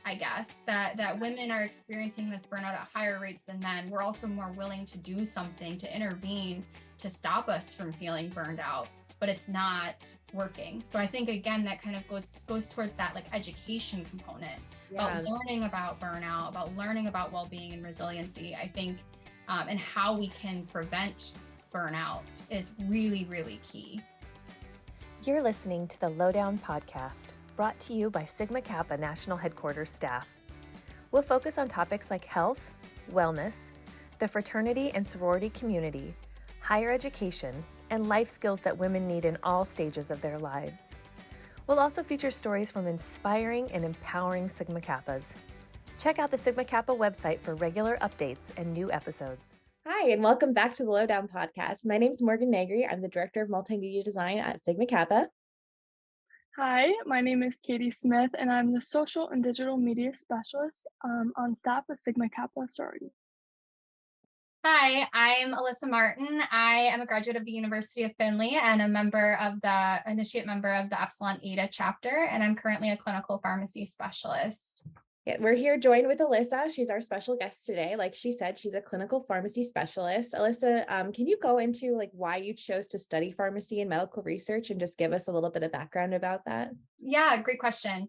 I guess, that women are experiencing this burnout at higher rates than men. We're also more willing to do something, to intervene, to stop us from feeling burned out, but it's not working. So I think, again, that kind of goes towards that like education component, about learning about burnout, about learning about well-being and resiliency, I think, and how we can prevent burnout is really, really key. You're listening to the Lowdown podcast, brought to you by Sigma Kappa National Headquarters staff. We'll focus on topics like health, wellness, the fraternity and sorority community, higher education, and life skills that women need in all stages of their lives. We'll also feature stories from inspiring and empowering Sigma Kappas. Check out the Sigma Kappa website for regular updates and new episodes. Hi, and welcome back to the Lowdown podcast. My name is Morgan Negri. I'm the Director of Multimedia Design at Sigma Kappa. Hi, my name is Katie Smith, and I'm the Social and Digital Media Specialist on staff with Sigma Kappa Sorority. Hi, I'm Alysa Martin. I am a graduate of the University of Findlay and initiate member of the Epsilon Eta chapter, and I'm currently a clinical pharmacy specialist. Yeah, we're here joined with Alysa. She's our special guest today. Like she said, she's a clinical pharmacy specialist. Alysa, can you go into like why you chose to study pharmacy and medical research and just give us a little bit of background about that? Yeah, great question.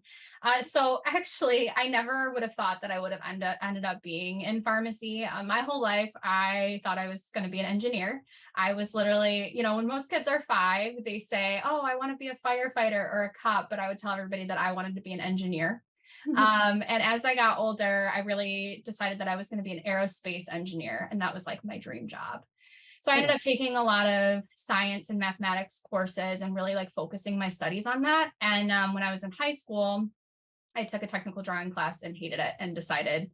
So actually, I never would have thought that I would have ended up being in pharmacy. My whole life, I thought I was going to be an engineer. I was literally, when most kids are 5, they say, oh, I want to be a firefighter or a cop, but I would tell everybody that I wanted to be an engineer. And as I got older, I really decided that I was going to be an aerospace engineer, and that was like my dream job. So I ended up taking a lot of science and mathematics courses and really like focusing my studies on that. And when I was in high school, I took a technical drawing class and hated it and decided,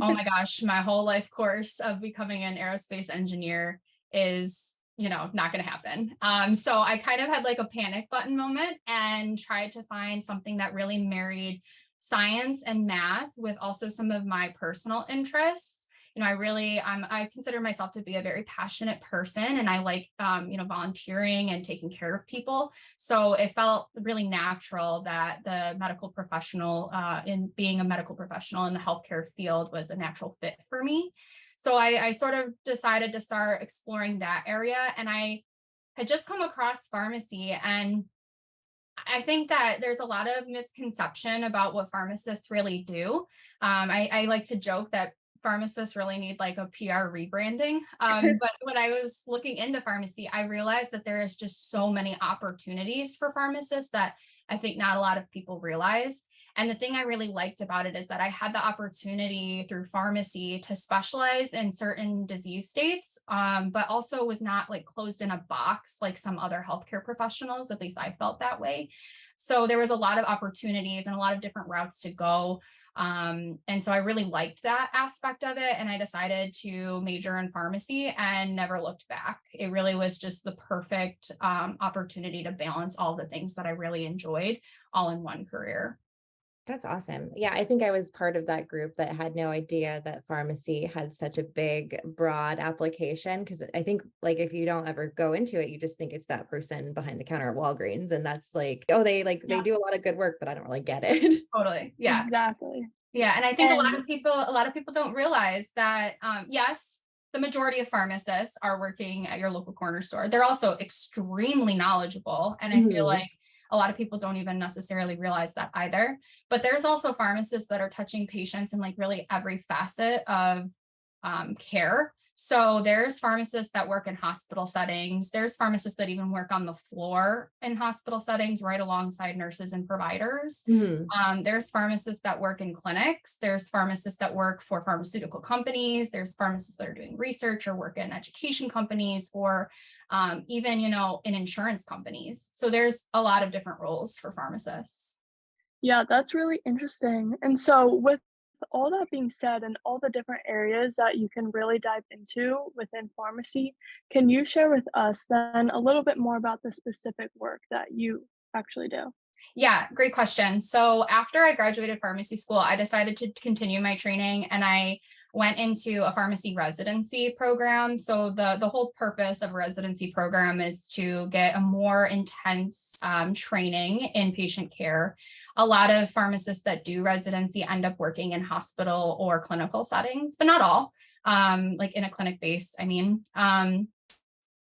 oh my gosh, my whole life course of becoming an aerospace engineer is, not going to happen. So I kind of had like a panic button moment and tried to find something that really married science and math with also some of my personal interests. I consider myself to be a very passionate person, and I like, volunteering and taking care of people. So it felt really natural that the medical professional, in being a medical professional in the healthcare field, was a natural fit for me. So I sort of decided to start exploring that area, and I had just come across pharmacy, and I think that there's a lot of misconception about what pharmacists really do. I like to joke that pharmacists really need like a PR rebranding. But when I was looking into pharmacy, I realized that there is just so many opportunities for pharmacists that I think not a lot of people realize. And the thing I really liked about it is that I had the opportunity through pharmacy to specialize in certain disease states, but also was not like closed in a box like some other healthcare professionals. At least I felt that way. So there was a lot of opportunities and a lot of different routes to go. And so I really liked that aspect of it. And I decided to major in pharmacy and never looked back. It really was just the perfect opportunity to balance all the things that I really enjoyed all in one career. That's awesome. Yeah, I think I was part of that group that had no idea that pharmacy had such a big, broad application. Because I think like if you don't ever go into it, you just think it's that person behind the counter at Walgreens. And that's like, oh, they do a lot of good work, but I don't really get it. Totally. Yeah. Exactly. Yeah. And I think a lot of people don't realize that, yes, the majority of pharmacists are working at your local corner store. They're also extremely knowledgeable. And I feel like a lot of people don't even necessarily realize that either. But there's also pharmacists that are touching patients in like really every facet of care. So there's pharmacists that work in hospital settings. There's pharmacists that even work on the floor in hospital settings right alongside nurses and providers. There's pharmacists that work in clinics. There's pharmacists that work for pharmaceutical companies. There's pharmacists that are doing research or work in education companies or even, in insurance companies. So there's a lot of different roles for pharmacists. Yeah, that's really interesting. And so with all that being said and all the different areas that you can really dive into within pharmacy, can you share with us then a little bit more about the specific work that you actually do? Yeah, great question. So after I graduated pharmacy school, I decided to continue my training, and I went into a pharmacy residency program. So the whole purpose of a residency program is to get a more intense training in patient care. a lot of pharmacists that do residency end up working in hospital or clinical settings, but not all, like in a clinic base, I mean.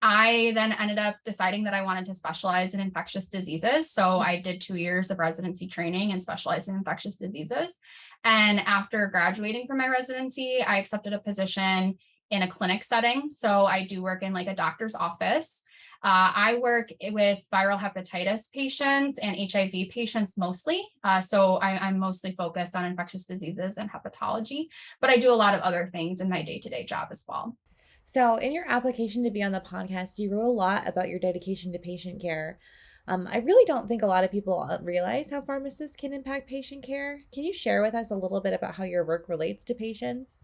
I then ended up deciding that I wanted to specialize in infectious diseases. So I did 2 years of residency training and specialized in infectious diseases. And after graduating from my residency, I accepted a position in a clinic setting. So I do work in like a doctor's office. I work with viral hepatitis patients and HIV patients mostly. I'm mostly focused on infectious diseases and hepatology, but I do a lot of other things in my day-to-day job as well. So, in your application to be on the podcast, you wrote a lot about your dedication to patient care. I really don't think a lot of people realize how pharmacists can impact patient care. Can you share with us a little bit about how your work relates to patients?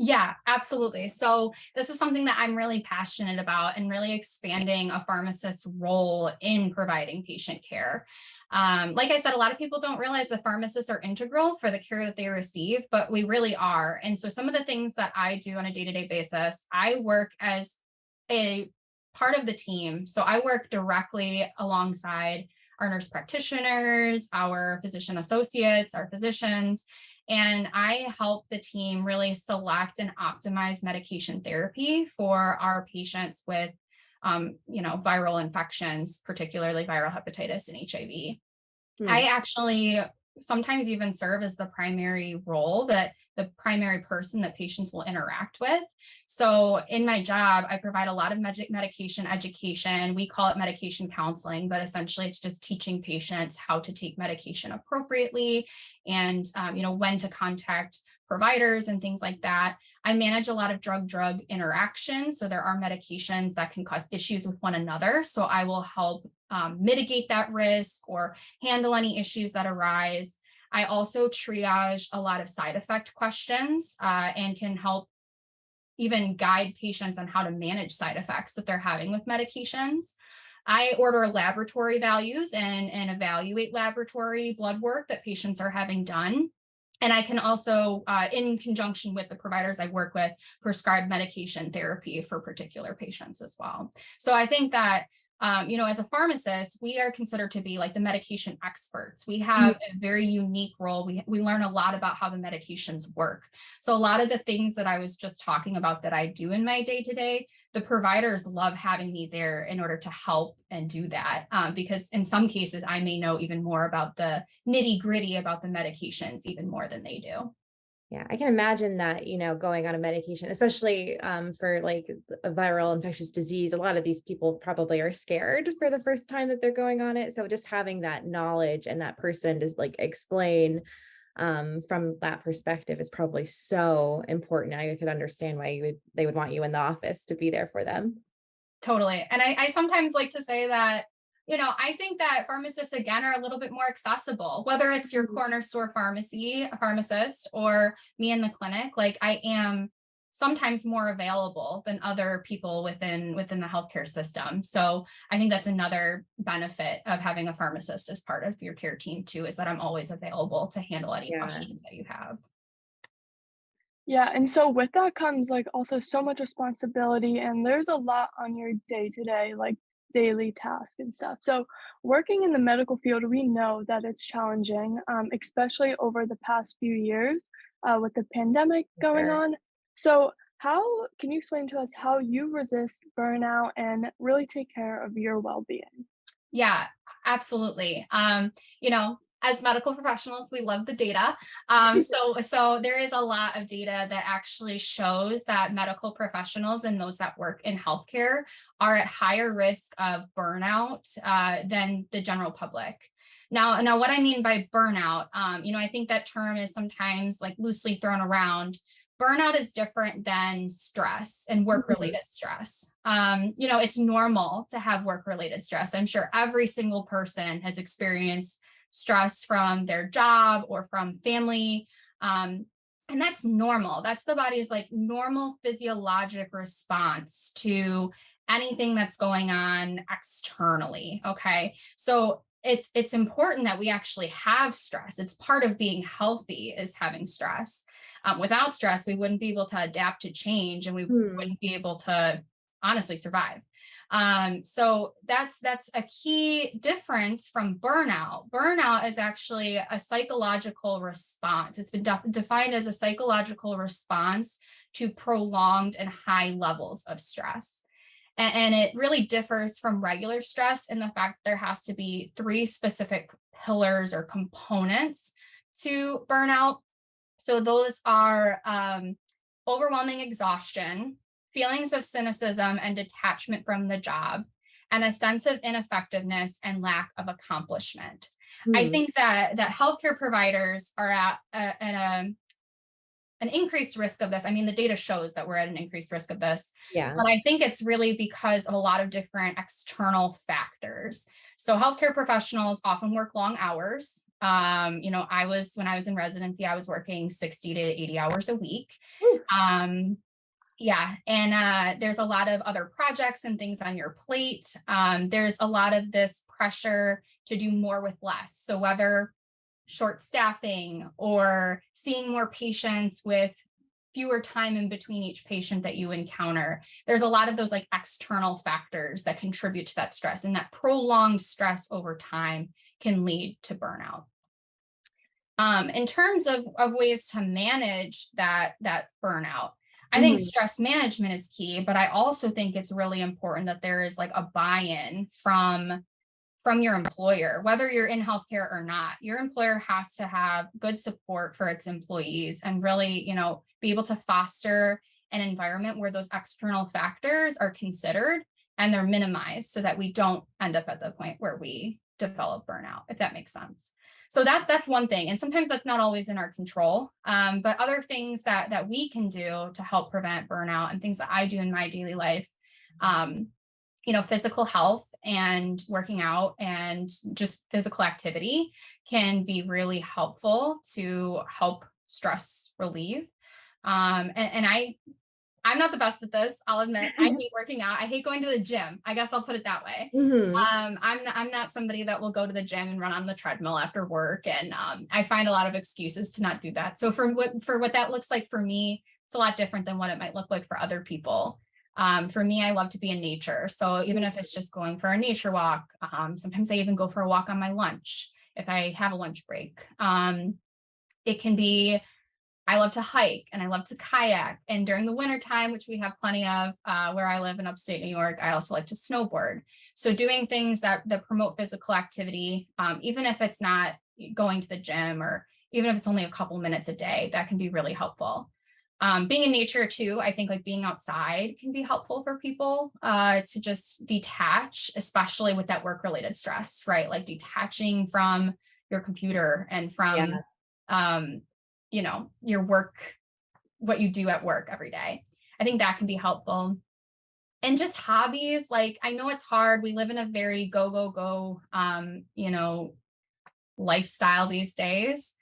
Yeah, absolutely. So this is something that I'm really passionate about and really expanding a pharmacist's role in providing patient care. Like I said, a lot of people don't realize that pharmacists are integral for the care that they receive, but we really are. And so some of the things that I do on a day-to-day basis, I work as a part of the team. So I work directly alongside our nurse practitioners, our physician associates, our physicians, and I help the team really select and optimize medication therapy for our patients with, viral infections, particularly viral hepatitis and HIV. Hmm. I actually sometimes even serve as the primary role that the primary person that patients will interact with. So in my job, I provide a lot of medication education. We call it medication counseling, but essentially it's just teaching patients how to take medication appropriately and, when to contact providers and things like that. I manage a lot of drug-drug interactions. So there are medications that can cause issues with one another. So I will help mitigate that risk or handle any issues that arise. I also triage a lot of side effect questions and can help even guide patients on how to manage side effects that they're having with medications. I order laboratory values and evaluate laboratory blood work that patients are having done. And I can also, in conjunction with the providers I work with, prescribe medication therapy for particular patients as well. So I think that, as a pharmacist, we are considered to be like the medication experts. We have a very unique role. We learn a lot about how the medications work. So a lot of the things that I was just talking about that I do in my day to day, the providers love having me there in order to help and do that. Because in some cases, I may know even more about the nitty gritty about the medications, even more than they do. Yeah, I can imagine that, going on a medication, especially for like a viral infectious disease, a lot of these people probably are scared for the first time that they're going on it. So just having that knowledge and that person to like explain from that perspective is probably so important. I could understand why they would want you in the office to be there for them. Totally. And I sometimes like to say that, I think that pharmacists, again, are a little bit more accessible, whether it's your corner store pharmacy, a pharmacist, or me in the clinic. Like I am sometimes more available than other people within the healthcare system. So I think that's another benefit of having a pharmacist as part of your care team too, is that I'm always available to handle any Yeah. questions that you have. Yeah, and so with that comes like also so much responsibility, and there's a lot on your day to day, like daily task and stuff. So working in the medical field, we know that it's challenging, especially over the past few years with the pandemic going Sure. on. So how can you explain to us how you resist burnout and really take care of your well-being? Yeah, absolutely. As medical professionals, we love the data. So there is a lot of data that actually shows that medical professionals and those that work in healthcare are at higher risk of burnout than the general public. Now, what I mean by burnout, I think that term is sometimes like loosely thrown around. Burnout is different than stress and work-related stress. It's normal to have work-related stress. I'm sure every single person has experienced stress from their job or from family. And that's normal. That's the body's like normal physiologic response to anything that's going on externally. Okay. So it's important that we actually have stress. It's part of being healthy is having stress. Without stress, we wouldn't be able to adapt to change and we Hmm. wouldn't be able to honestly survive. So that's a key difference from burnout. Burnout is actually a psychological response. It's been defined as a psychological response to prolonged and high levels of stress. And it really differs from regular stress in the fact that there has to be three specific pillars or components to burnout. So those are overwhelming exhaustion, feelings of cynicism and detachment from the job, and a sense of ineffectiveness and lack of accomplishment. I think that healthcare providers are at an increased risk of this. I mean, the data shows that we're at an increased risk of this, Yeah. but I think it's really because of a lot of different external factors. So healthcare professionals often work long hours. When I was in residency, I was working 60 to 80 hours a week. Oof. Yeah. And there's a lot of other projects and things on your plate. There's a lot of this pressure to do more with less. So whether short staffing or seeing more patients with fewer time in between each patient that you encounter, there's a lot of those like external factors that contribute to that stress, and that prolonged stress over time can lead to burnout. In terms of ways to manage that burnout, I think stress management is key, but I also think it's really important that there is like a buy-in from your employer, whether you're in healthcare or not. Your employer has to have good support for its employees and really, be able to foster an environment where those external factors are considered and they're minimized so that we don't end up at the point where we develop burnout, if that makes sense. So that's one thing. And sometimes that's not always in our control. But other things that we can do to help prevent burnout and things that I do in my daily life, physical health and working out and just physical activity can be really helpful to help stress relieve. I'm not the best at this, I'll admit. I hate working out. I hate going to the gym. I guess I'll put it that way. I'm not somebody that will go to the gym and run on the treadmill after work. And I find a lot of excuses to not do that. So for what that looks like for me, it's a lot different than what it might look like for other people. For me, I love to be in nature. So even if it's just going for a nature walk, sometimes I even go for a walk on my lunch if I have a lunch break. It can be, I love to hike and I love to kayak. And during the wintertime, which we have plenty of where I live in upstate New York, I also like to snowboard. So doing things that promote physical activity, even if it's not going to the gym or even if it's only a couple minutes a day, that can be really helpful. Being in nature too, I think like being outside can be helpful for people to just detach, especially with that work-related stress, right? Like detaching from your computer and from, your work, what you do at work every day. I think that can be helpful. And just hobbies, like I know it's hard. We live in a very go, lifestyle these days.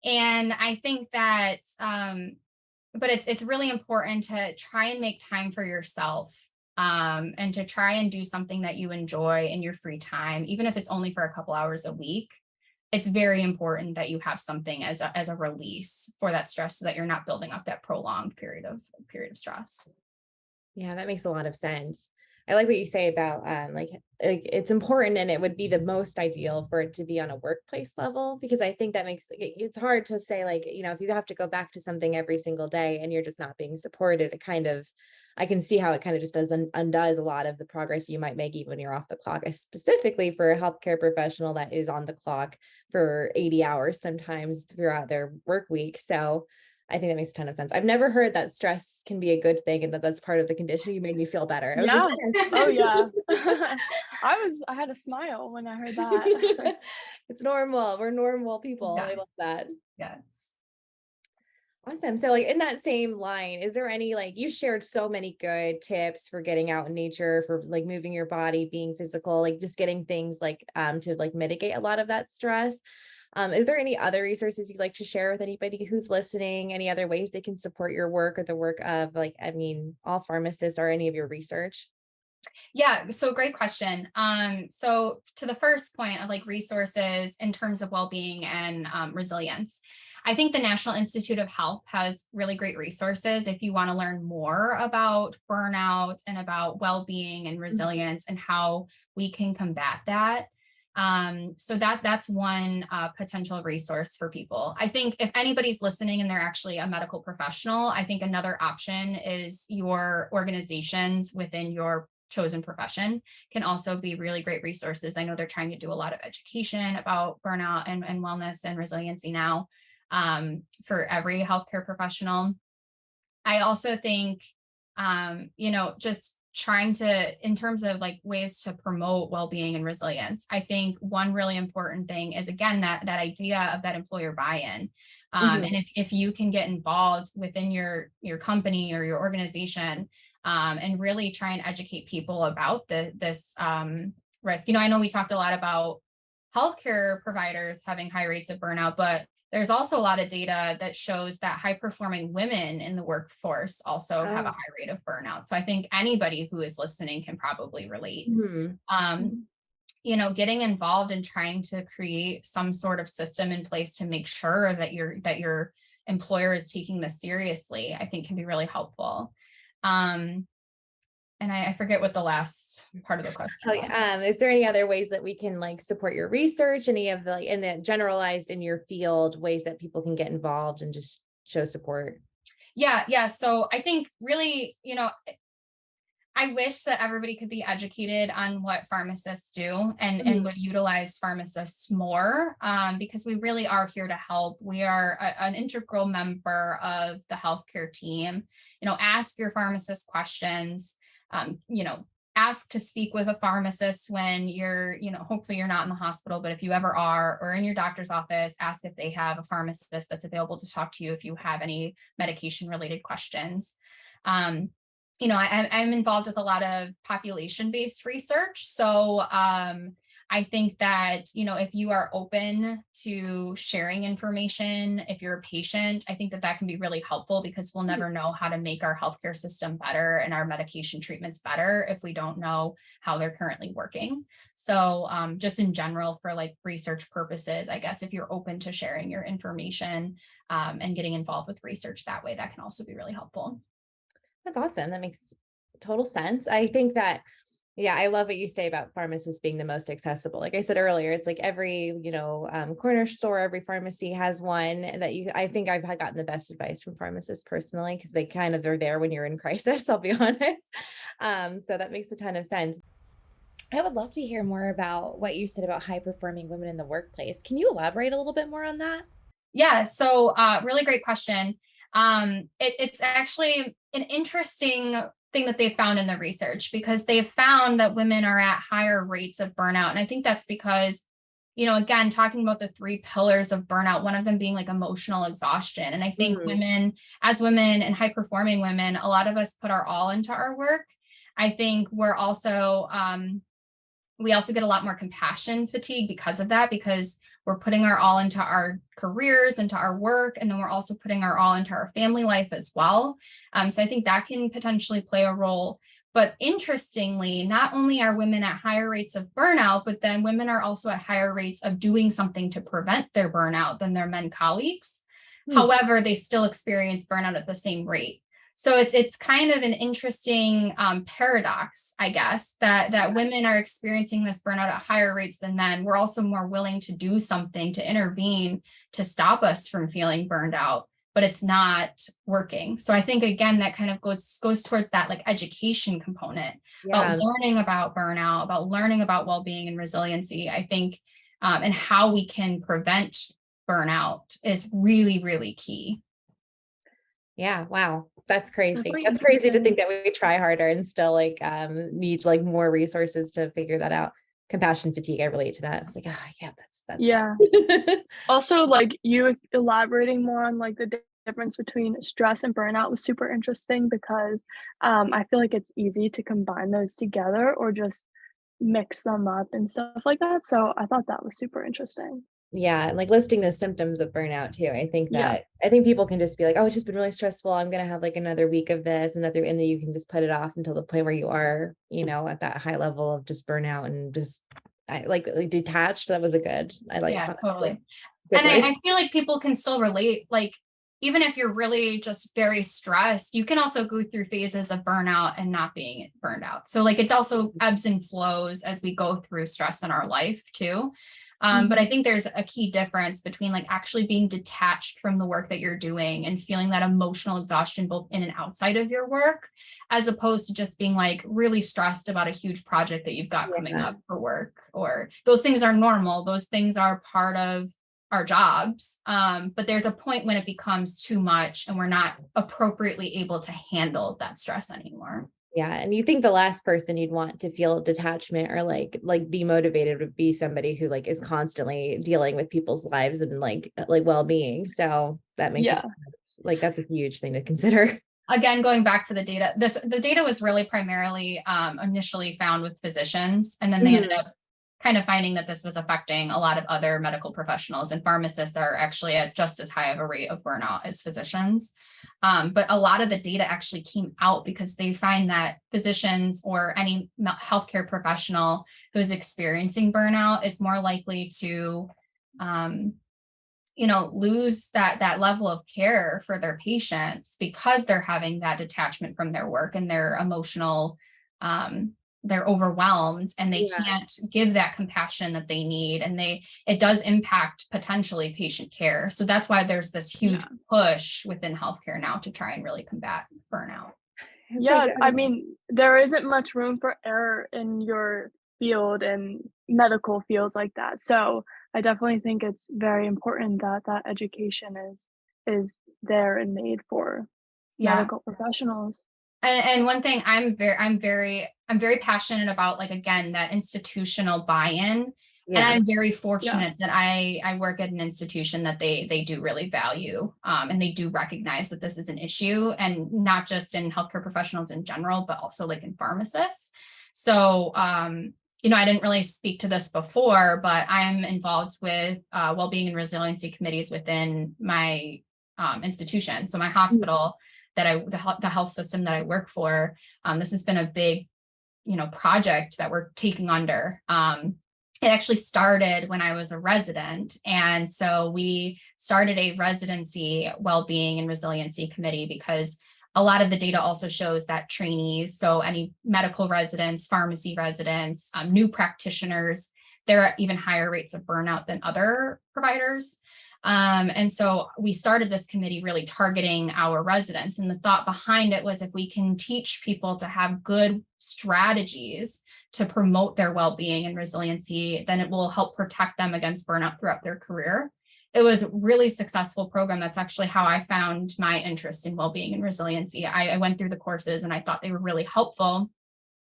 And I think that, but it's really important to try and make time for yourself, and to try and do something that you enjoy in your free time, even if it's only for a couple hours a week. It's very important that you have something as a release for that stress so that you're not building up that prolonged period of stress. Yeah, that makes a lot of sense. I like what you say about like it's important, and it would be the most ideal for it to be on a workplace level, because I think that makes it's hard to say, like, if you have to go back to something every single day and you're just not being supported, I can see how it kind of just undoes a lot of the progress you might make even when you're off the clock, specifically for a healthcare professional that is on the clock for 80 hours sometimes throughout their work week. So I think that makes a ton of sense. I've never heard that stress can be a good thing and that's part of the condition. You made me feel better. I was Yeah. like, yes. Oh yeah. I had a smile when I heard that. It's normal. We're normal people. Yeah. I love that. Yes. Awesome. So like in that same line, is there any, like, you shared so many good tips for getting out in nature, for like moving your body, being physical, like just getting things like to like mitigate a lot of that stress. Is there any other resources you'd like to share with anybody who's listening? Any other ways they can support your work or the work of all pharmacists, or any of your research? Yeah, so great question. So to the first point of like resources in terms of well-being and resilience, I think the National Institute of Health has really great resources if you want to learn more about burnout and about well-being and resilience and how we can combat that. So that's one potential resource for people. I think if anybody's listening and they're actually a medical professional, I think another option is your organizations within your chosen profession can also be really great resources. I know they're trying to do a lot of education about burnout and wellness and resiliency now for every healthcare professional. I also think, just trying to, in terms of like ways to promote well-being and resilience, I think one really important thing is, again, that idea of that employer buy-in. And if you can get involved within your company or your organization, and really try and educate people about this risk. I know we talked a lot about healthcare providers having high rates of burnout, but there's also a lot of data that shows that high performing women in the workforce also have a high rate of burnout. So I think anybody who is listening can probably relate. Getting involved and trying to create some sort of system in place to make sure that your employer is taking this seriously, I think can be really helpful. And I forget what the last part of the question was. Is there any other ways that we can like support your research? Any of the like in the generalized in your field ways that people can get involved and just show support? Yeah. So I think really, I wish that everybody could be educated on what pharmacists do and would utilize pharmacists more, because we really are here to help. We are an integral member of the healthcare team. Ask your pharmacist questions. Ask to speak with a pharmacist when you're, hopefully you're not in the hospital, but if you ever are, or in your doctor's office, ask if they have a pharmacist that's available to talk to you if you have any medication related questions. I'm involved with a lot of population-based research. So I think that, if you are open to sharing information, if you're a patient, I think that can be really helpful because we'll never know how to make our healthcare system better and our medication treatments better if we don't know how they're currently working. So just in general, for like research purposes, I guess if you're open to sharing your information and getting involved with research that way, that can also be really helpful. That's awesome. That makes total sense. I think that, yeah, I love what you say about pharmacists being the most accessible. Like I said earlier, it's like every, corner store, every pharmacy has one I think I've gotten the best advice from pharmacists personally, because they kind of are there when you're in crisis, I'll be honest. So that makes a ton of sense. I would love to hear more about what you said about high performing women in the workplace. Can you elaborate a little bit more on that? Yeah. So really great question. It's actually an interesting thing that they found in the research, because they've found that women are at higher rates of burnout. And I think that's because, again, talking about the 3 pillars of burnout, one of them being like emotional exhaustion. And I think women and high performing women, a lot of us put our all into our work. I think we're also, we also get a lot more compassion fatigue because of that, because we're putting our all into our careers, into our work, and then we're also putting our all into our family life as well. So I think that can potentially play a role. But interestingly, not only are women at higher rates of burnout, but then women are also at higher rates of doing something to prevent their burnout than their men colleagues. However, they still experience burnout at the same rate. So it's kind of an interesting paradox, I guess, that women are experiencing this burnout at higher rates than men. We're also more willing to do something to intervene to stop us from feeling burned out, but it's not working. So I think, again, that kind of goes towards that like education component about learning about burnout, about learning about well-being and resiliency, I think, and how we can prevent burnout is really, really key. Yeah. Wow. That's crazy. That's crazy to think that we try harder and still like need like more resources to figure that out. Compassion fatigue. I relate to that. It's like, that's yeah. Also, like you elaborating more on like the difference between stress and burnout was super interesting, because I feel like it's easy to combine those together or just mix them up and stuff like that. So I thought that was super interesting. Yeah. And like listing the symptoms of burnout too. I think people can just be like, oh, it's just been really stressful. I'm going to have like another week of this, and then you can just put it off until the point where you are, at that high level of just burnout and just like detached. That was I like that. Totally. And Good I feel like people can still relate, like, even if you're really just very stressed, you can also go through phases of burnout and not being burned out. So like it also ebbs and flows as we go through stress in our life too. But I think there's a key difference between like actually being detached from the work that you're doing and feeling that emotional exhaustion both in and outside of your work, as opposed to just being like really stressed about a huge project that you've got coming up for work. Or those things are normal. Those things are part of our jobs. But there's a point when it becomes too much and we're not appropriately able to handle that stress anymore. Yeah. And you think the last person you'd want to feel detachment or like demotivated would be somebody who like is constantly dealing with people's lives and like well-being. So that makes it like, that's a huge thing to consider. Again, going back to the data, the data was really primarily initially found with physicians, and then they ended up kind of finding that this was affecting a lot of other medical professionals, and pharmacists are actually at just as high of a rate of burnout as physicians. But a lot of the data actually came out because they find that physicians or any healthcare professional who is experiencing burnout is more likely to lose that level of care for their patients because they're having that detachment from their work and their emotional, they're overwhelmed and they can't give that compassion that they need. And it does impact potentially patient care. So that's why there's this huge push within healthcare now to try and really combat burnout. Yeah, I mean, there isn't much room for error in your field and medical fields like that. So I definitely think it's very important that that education is there and made for medical professionals. And one thing I'm very passionate about, like, again, that institutional buy-in. And I'm very fortunate that I work at an institution that they do really value, and they do recognize that this is an issue, and not just in healthcare professionals in general, but also like in pharmacists. So, I didn't really speak to this before, but I'm involved with well-being and resiliency committees within my institution. So my hospital the health system that I work for, this has been a big, project that we're taking under. It actually started when I was a resident. And so we started a residency well-being and resiliency committee because a lot of the data also shows that trainees, so any medical residents, pharmacy residents, new practitioners, there are even higher rates of burnout than other providers. And so we started this committee really targeting our residents. And the thought behind it was if we can teach people to have good strategies to promote their well-being and resiliency, then it will help protect them against burnout throughout their career. It was a really successful program. That's actually how I found my interest in well-being and resiliency. I went through the courses and I thought they were really helpful.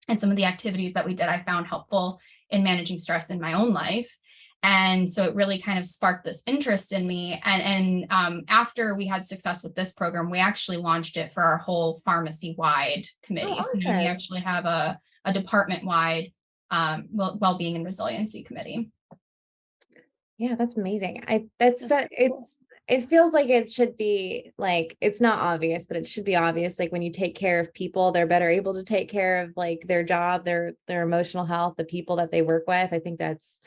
And some of the activities that we did, I found helpful in managing stress in my own life. And so it really kind of sparked this interest in me. And after we had success with this program, we actually launched it for our whole pharmacy-wide committee. Oh, awesome. So we actually have a department-wide well-being and resiliency committee. Yeah, that's amazing. It feels like it should be like, it's not obvious, but it should be obvious. Like when you take care of people, they're better able to take care of like their job, their emotional health, the people that they work with. I think that's,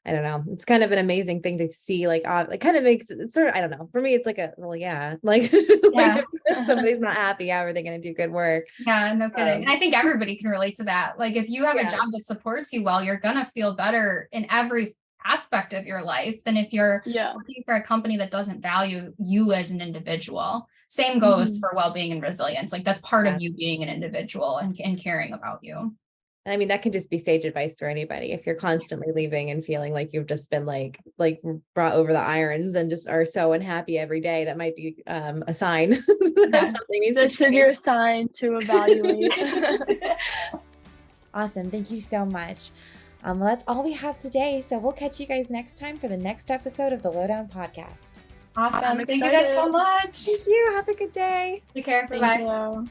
I don't know. It's kind of an amazing thing to see. Like, it kind of makes it sort of, I don't know. For me, it's like like if somebody's not happy, how are they going to do good work? Yeah, no kidding. And I think everybody can relate to that. Like if you have a job that supports you well, you're going to feel better in every aspect of your life than if you're working for a company that doesn't value you as an individual. Same goes for well-being and resilience. Like that's part of you being an individual and caring about you. And I mean, that can just be sage advice for anybody. If you're constantly leaving and feeling like you've just been like brought over the irons and just are so unhappy every day, that might be a sign. That something needs this is your sign to evaluate. Awesome. Thank you so much. Well, that's all we have today. So we'll catch you guys next time for the next episode of the Lowdown podcast. Awesome. Thank you guys so much. Thank you. Have a good day. Take care. Bye-bye.